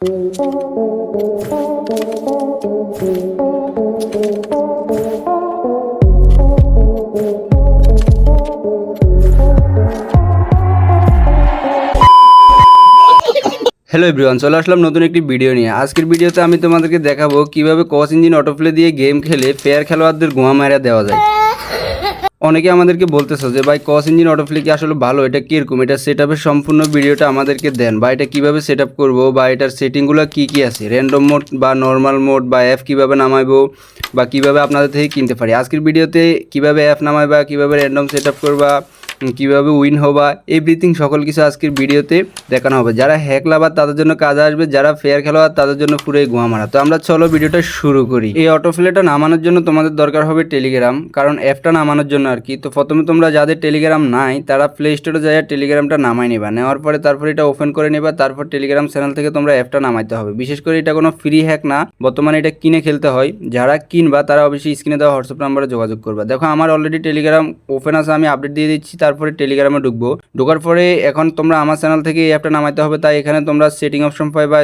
Hello everyone, চলে আসলাম নতুন একটি ভিডিও নিয়ে। আজকের ভিডিওতে আমি তোমাদেরকে দেখাবো কিভাবে কস ইঞ্জিন অটোপ্লে দিয়ে গেম খেলে ফেয়ার খেলোয়াড়দের গোয়া মারা দেওয়া যায়। অনেকে আমাদেরকে বলতেছো যে ভাই কস ইঞ্জিন অটোপ্লে কি আসলে ভালো, এটা কীরকম, এটা সেট আপের সম্পূর্ণ ভিডিওটা আমাদেরকে দেন, বা এটা কীভাবে সেট আপ করবো, বা এটার সেটিংগুলো কী কী আছে, র্যান্ডম মোড বা নর্মাল মোড, বা অ্যাপ কীভাবে নামাইবো, বা কীভাবে আপনাদের থেকে কিনতে পারি। আজকের ভিডিওতে কীভাবে অ্যাপ নামাইবা, কীভাবে র্যান্ডম সেট আপ করবা, কীভাবে উইন হবা, এভরিথিং সকল কিছু আজকের ভিডিওতে দেখানো হবে। যারা হ্যাক লাভার তাদের জন্য কাজ আসবে, যারা ফেয়ার খেলোয়াড় তাদের জন্য পুরোই গোয়া মারা। তো আমরা চলো ভিডিওটা শুরু করি। এই অটোপ্লেটা নামানোর জন্য তোমাদের দরকার হবে টেলিগ্রাম, কারণ অ্যাপটা নামানোর জন্য আর কি। তো প্রথমে তোমরা যাদের টেলিগ্রাম নাই তারা প্লে স্টোরে যাই টেলিগ্রামটা নামাই নেবা, নেওয়ার পরে তারপর এটা ওপেন করে নেবা, তারপর টেলিগ্রাম চ্যানেল থেকে তোমরা অ্যাপটা নামাইতে হবে। বিশেষ করে এটা কোনো ফ্রি হ্যাক না, বর্তমানে এটা কিনে খেলতে হয়। যারা কিনবা তারা অবশ্যই স্ক্রিনে দেওয়া হোয়াটসঅ্যাপ নাম্বারে যোগাযোগ করবা। দেখো আমার অলরেডি টেলিগ্রাম ওপেন আছে, আমি আপডেট দিয়ে দিচ্ছি, তারপরে টেলিগ্রামে ঢোকার পরে এখন তোমরা আমার চ্যানেল থেকে এই অ্যাপটা নামাইতে হবে। তাই এখানে তোমরা সেটিং অপশন পাইবা,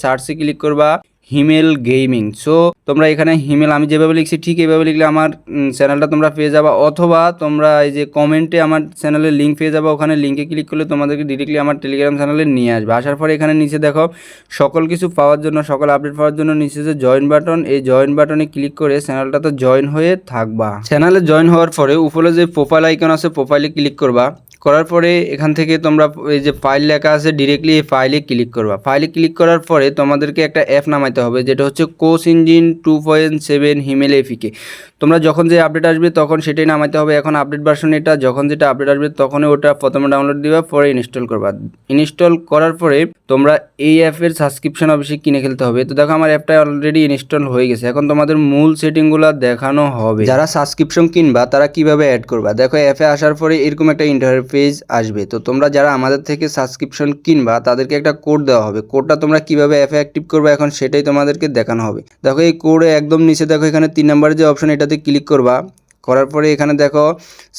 সার্চে ক্লিক করবা হিমেল গেমিং। সো তোমরা এখানে হিমেল আমি যেভাবে লিখছি ঠিক এইভাবে লিখলে আমার চ্যানেলটা তোমরা পেয়ে যাবা, অথবা তোমরা এই যে কমেন্টে আমার চ্যানেলের লিঙ্ক পেয়ে যাবা, ওখানে লিঙ্কে ক্লিক করলে তোমাদেরকে ডিরেক্টলি আমার টেলিগ্রাম চ্যানেলে নিয়ে আসবে। আসার পরে এখানে নিচে দেখো সকল কিছু পাওয়ার জন্য, সকল আপডেট পাওয়ার জন্য নিচে যে জয়েন বাটন, এই জয়েন বাটনে ক্লিক করে চ্যানেলটাতে জয়েন হয়ে থাকবা। চ্যানেলে জয়েন হওয়ার পরে উপরে যে প্রোফাইল আইকন আছে প্রোফাইলে ক্লিক করবা। করার পরে এখান থেকে তোমরা এই যে ফাইল লেখা আছে ডিরেক্টলি এই ফাইলে ক্লিক করবা। ফাইলে ক্লিক করার পরে তোমাদেরকে একটা অ্যাপ নামাইতে হবে, যেটা হচ্ছে কোস ইঞ্জিন 2.7 হিমেল এপিকে। তোমরা যখন যে আপডেট আসবে তখন সেটাই নামাইতে হবে। এখন আপডেট ভার্সন এটা, যখন যেটা আপডেট আসবে তখনই ওটা প্রথমে ডাউনলোড দিবা, পরে ইনস্টল করবা। ইনস্টল করার পরে তোমরা এই অ্যাপের সাবস্ক্রিপশন অবশ্যই কিনে খেলতে হবে। তো দেখো আমার অ্যাপটা অলরেডি ইনস্টল হয়ে গেছে। এখন তোমাদের মূল সেটিংগুলো দেখানো হবে। যারা সাবস্ক্রিপশন কিনবা তারা কিভাবে অ্যাড করবা। দেখো অ্যাপে আসার পরে এরকম একটা ইন্টারফেস আসবে। তো তোমরা যারা আমাদের থেকে সাবস্ক্রিপশন কিনবা তাদেরকে একটা কোড দেওয়া হবে। কোডটা তোমরা কিভাবে অ্যাপে অ্যাক্টিভ করবে এখন সেটাই তোমাদেরকে দেখানো হবে। দেখো এই কোডে একদম নিচে দেখো এখানে 3 নম্বরের যে অপশন এটাতে ক্লিক করবা। করার পরে এখানে দেখো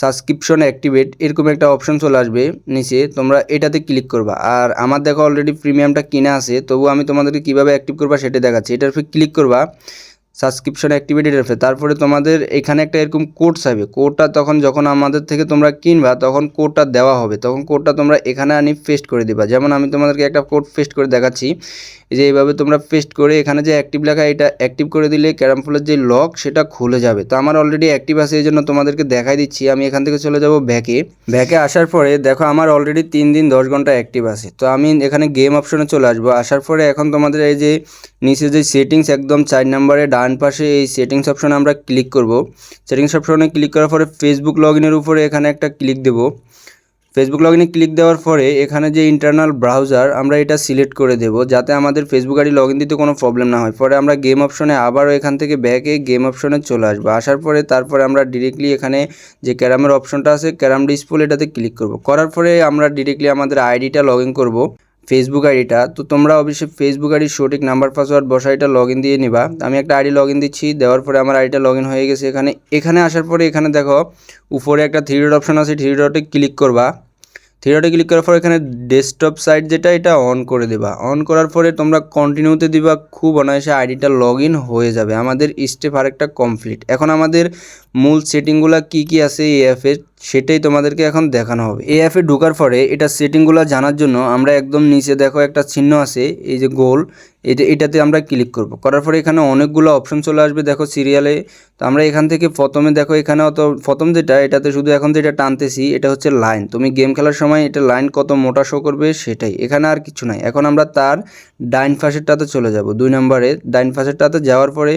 সাবস্ক্রিপশন অ্যাক্টিভেট এরকম একটা অপশন চলে আসবে নিচে, তোমরা এটাতে ক্লিক করবা। আর আমার দেখো অলরেডি প্রিমিয়ামটা কিনা আছে, তবু আমি তোমাদেরকে কীভাবে অ্যাক্টিভ করবা সেটা দেখাচ্ছি। এটার উপরে ক্লিক করবা, সাবস্ক্রিপশন অ্যাক্টিভেটেড আছে। তারপরে তোমাদের এখানে একটা এরকম কোড চাইবে। কোডটা তখন যখন আমাদের থেকে তোমরা কিনবা তখন কোডটা দেওয়া হবে, তখন কোডটা তোমরা এখানে আনি পেস্ট করে দিবা। যেমন আমি তোমাদেরকে একটা কোড পেস্ট করে দেখাচ্ছি, এই যে এইভাবে তোমরা পেস্ট করে এখানে যে অ্যাক্টিভ লেখা এটা অ্যাক্টিভ করে দিলে ক্যারাম পুলের যে লক সেটা খুলে যাবে। তো আমার অলরেডি অ্যাক্টিভ আছে এই জন্য তোমাদেরকে দেখাই দিচ্ছি। আমি এখান থেকে চলে যাব ব্যাকে আসার পরে দেখো আমার অলরেডি 3 দিন 10 ঘন্টা অ্যাক্টিভ আছে। তো আমি এখানে গেম অপশনে চলে আসবো। আসার পরে এখন তোমাদের এই যে নিচে যে সেটিংস একদম 4 নম্বরে ডান পাশে এই সেটিংস অপশনে আমরা ক্লিক করব। সেটিংস অপশনে ক্লিক করার পরে ফেসবুক লগ ইনের উপরে এখানে একটা ক্লিক দেব। ফেসবুক লগ ইনে ক্লিক দেওয়ার পরে এখানে যে ইন্টারনাল ব্রাউজার আমরা এটা সিলেক্ট করে দেব, যাতে আমাদের ফেসবুক আইডি লগ ইন দিতে কোনো প্রবলেম না হয়। পরে আমরা গেম অপশনে আবারও এখান থেকে ব্যাকে গেম অপশনে চলে আসবো। আসার পরে তারপরে আমরা ডিরেক্টলি এখানে যে ক্যারামের অপশনটা আছে ক্যারাম ডিসপ্লে এটাতে ক্লিক করব। করার পরে আমরা ডিরেক্টলি আমাদের আইডিটা লগ ইন করবো, ফেসবুক আইডিটা। তো তোমরা অবশ্যই ফেসবুক আইডির সঠিক নাম্বার পাসওয়ার্ড বসা এটা লগ ইন দিয়ে নিবা। আমি একটা আইডি লগ ইন দিচ্ছি, দেওয়ার পরে আমার আইডিটা লগ ইন হয়ে গেছে। এখানে আসার পরে এখানে দেখো উপরে একটা 3 ডট অপশন আছে, 3 ডটে ক্লিক করবা। 3 ডটে ক্লিক করার পর এখানে ডেস্কটপ সাইট যেটা এটা অন করে দেবা। অন করার পরে তোমরা কন্টিনিউতে দিবা, খুব অনায়াসে আইডিটা লগ ইন হয়ে যাবে। আমাদের স্টেপ আরেকটা কমপ্লিট। এখন আমাদের মূল সেটিংগুলো কি আছে এই অ্যাপের সেটাই তোমাদেরকে এখন দেখানো হবে। এই অ্যাপে ঢোকার পরে এটা সেটিংগুলো জানার জন্য আমরা একদম নিচে দেখো একটা চিহ্ন আছে এই যে গোল, এটাতে আমরা ক্লিক করব। করার পরে এখানে অনেকগুলো অপশন চলে আসবে দেখো সিরিয়ালে। তো আমরা এখান থেকে প্রথমে দেখো এখানে প্রথম যেটা এটাতে শুধু এখন যেটা টানতেছি এটা হচ্ছে লাইন। তুমি গেম খেলার সময় এটা লাইন কত মোটা শো করবে সেটাই, এখানে আর কিছু নাই। এখন আমরা তার ডাইন পাশেরটাতে চলে যাব, 2 নম্বরে ডাইন পাশেরটাতে যাওয়ার পরে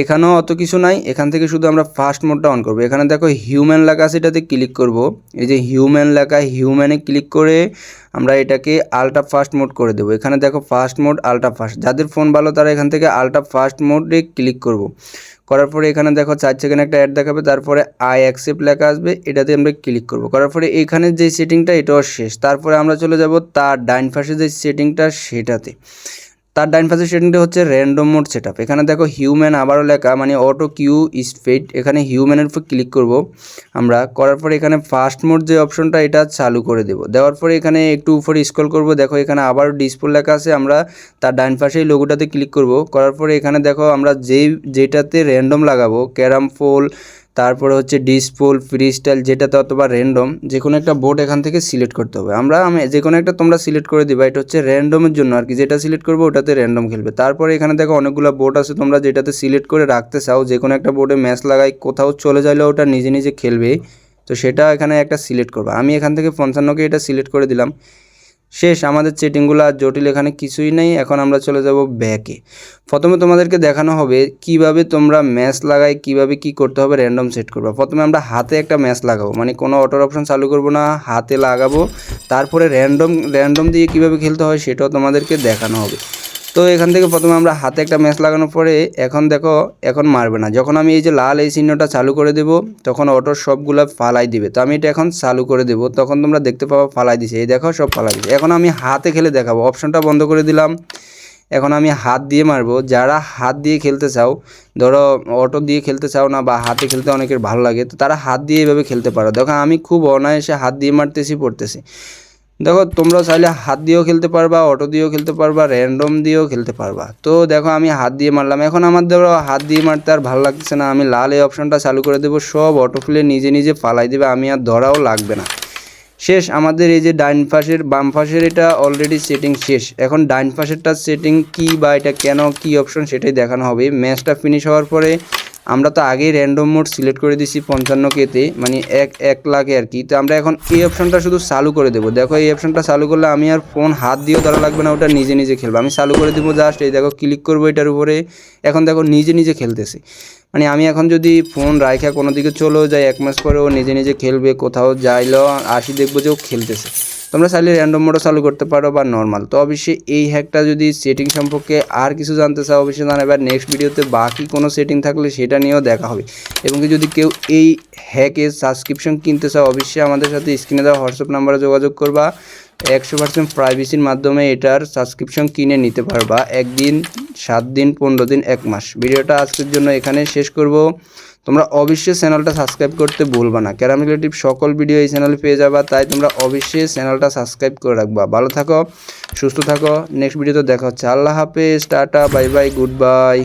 এখানেও অত কিছু নাই, এখান থেকে শুধু আমরা ফাস্ট মোডটা অন করব। এখানে দেখো হিউম্যান লেখা আছে এটাতে ক্লিক করব। এই যে হিউম্যান লেখা, হিউম্যানে ক্লিক করে আমরা এটাকে আলট্রা ফাস্ট মোড করে দেবো। এখানে দেখো ফাস্ট মোড আলট্রা ফাস্ট, যাদের ফোন ভালো তারা এখান থেকে আলট্রা ফাস্ট মোডে ক্লিক করব। করার পরে এখানে দেখো 4 সেকেন্ড একটা অ্যাড দেখাবে, তারপরে আই অ্যাকসেপ্ট লেখা আসবে, এটাতে আমরা ক্লিক করব। করার পরে এখানে যে সেটিংটা এটাও শেষ। তারপরে আমরা চলে যাব তার ডাইন পাশে যে সেটিংটা সেটাতে। তার ডাইন পাশের সেটিংটা হচ্ছে র্যান্ডম মোড সেটআপ। এখানে দেখো হিউম্যান আবারও লেখা, মানে অটো কিউ ইজ ফেড। এখানে হিউম্যানের উপর ক্লিক করব আমরা, করার পরে এখানে ফাস্ট মোড যে অপশনটা এটা চালু করে দেব। দেওয়ার পরে এখানে একটু উপরে স্ক্রল করব, দেখো এখানে আবার ডিসপ্লে লেখা আছে, আমরা তার ডাইন পাশেই লোগোটাতে ক্লিক করব। করার পরে এখানে দেখো আমরা যেটাতে র্যান্ডম লাগাবো, ক্যারাম পোল, তারপরে হচ্ছে ডিসপোল, ফ্রি স্টাইল, যেটাতে অথবা র্যান্ডম, যে কোনো একটা বোর্ড এখান থেকে সিলেক্ট করতে হবে। আমি যে কোনো একটা তোমরা সিলেক্ট করে দিবা, এটা হচ্ছে র্যান্ডমের জন্য আর কি, যেটা সিলেক্ট করবো ওটাতে র্যান্ডম খেলবে। তারপরে এখানে দেখো অনেকগুলো বোর্ড আছে, তোমরা যেটাতে সিলেক্ট করে রাখতে চাও, যে কোনো একটা বোর্ডে ম্যাচ লাগাই কোথাও চলে যাইলে ওটা নিজে নিজে খেলবে, তো সেটা এখানে একটা সিলেক্ট করবা। আমি এখান থেকে 55কে এটা সিলেক্ট করে দিলাম। শেষ, আমাদের সেটিংগুলো আর জটিল এখানে কিছুই নেই। এখন আমরা চলে যাব ব্যাকে। প্রথমে তোমাদেরকে দেখানো হবে কিভাবে তোমরা ম্যাচ লাগাই, কিভাবে কি করতে হবে, র্যান্ডম সেট করবা। প্রথমে আমরা হাতে একটা ম্যাচ লাগাবো, মানে কোনো অটোর অপশন চালু করব না, হাতে লাগাবো। তারপরে র্যান্ডম দিয়ে কিভাবে খেলতে হয় সেটাও তোমাদেরকে দেখানো হবে। তো এখান থেকে প্রথমে আমরা হাতে একটা ম্যাচ লাগানোর পরে এখন দেখো এখন মারবে না। যখন আমি এই যে লাল এই চিহ্নটা চালু করে দেব তখন অটোর সবগুলো ফালাই দিবে। তো আমি এটা এখন চালু করে দেব, তখন তোমরা দেখতে পাবো ফালাই দিছে, এই দেখো সব ফালাই দিছে। এখন আমি হাতে খেলে দেখাবো, অপশনটা বন্ধ করে দিলাম। এখন আমি হাত দিয়ে মারবো। যারা হাত দিয়ে খেলতে চাও, ধরো অটো দিয়ে খেলতে চাও না বা হাতে খেলতে অনেকের ভালো লাগে, তো তারা হাত দিয়ে এইভাবে খেলতে পারো। দেখো আমি খুব অনায়াসে হাত দিয়ে মারতেছি পড়তেছি। দেখো তোমরা চাইলে হাত দিয়েও খেলতে পারবা, অটো দিয়েও খেলতে পারবা, র্যান্ডম দিয়েও খেলতে পারবা। তো দেখো আমি হাত দিয়ে মারলাম। এখন আমার ধরো হাত দিয়ে মারতে আর ভালো লাগছে না, আমি লাল এই অপশনটা চালু করে দেবো, সব অটো প্লে নিজে নিজে ফালাই দেবে, আমি আর ধরাও লাগবে না। শেষ, আমাদের এই যে ডাইন পাশের বাম পাশের এটা অলরেডি সেটিং শেষ। এখন ডাইন পাশেরটা সেটিং কি বা এটা কেন কি অপশন সেটাই দেখানো হবে। ম্যাচটা ফিনিশ হওয়ার পরে আমরা তো আগেই র্যান্ডম মোড সিলেক্ট করে দিছি 55Kতে, মানে 1 লাখে আর কি। তো আমরা এখন এই অপশনটা শুধু চালু করে দেবো। দেখো এই অপশনটা চালু করলে আমি আর ফোন হাত দিয়েও ধরা লাগবে না, ওটা নিজে নিজে খেলবে। আমি চালু করে দেবো জাস্ট, এই দেখো ক্লিক করবো এটার উপরে, এখন দেখো নিজে নিজে খেলতেছে। মানে আমি এখন যদি ফোন রাইখা কোনো দিকে চলেও যাই, 1 মাস পরে ও নিজে নিজে খেলবে, কোথাও যাইলেও আসি দেখবো যে ও খেলতেছে। তোমরা চাইলে র্যান্ডম মোডও চালু করতে পারো বা নর্মাল। তো অবশ্যই এই হ্যাকটা যদি সেটিং সম্পর্কে আর কিছু জানতে চাও অবশ্যই জানাবে। আর নেক্সট ভিডিওতে বাকি কোনো সেটিং থাকলে সেটা নিয়েও দেখা হবে। এবং যদি কেউ এই হ্যাকের সাবস্ক্রিপশন কিনতে চাও অবশ্যই আমাদের সাথে স্ক্রিনে দেওয়া হোয়াটসঅ্যাপ নাম্বারে যোগাযোগ করবা। 100% প্রাইভেসির মাধ্যমে এটার সাবস্ক্রিপশন কিনে নিতে পারবা, 1 দিন, 7 দিন, 15 দিন, 1 মাস। ভিডিওটা আজকের জন্য এখানে শেষ করব। তোমরা অবশ্যই চ্যানেলটা সাবস্ক্রাইব করতে ভুলবা না, ক্যারাম রিলেটিভ সকল ভিডিও এই চ্যানেলে পেয়ে যাবা, তাই তোমরা অবশ্যই চ্যানেলটা সাবস্ক্রাইব করে রাখবা। ভালো থাকো, সুস্থ থাকো, নেক্সট ভিডিওতে দেখা হচ্ছে। আল্লাহ হাফেজ, tata, bye bye, good bye.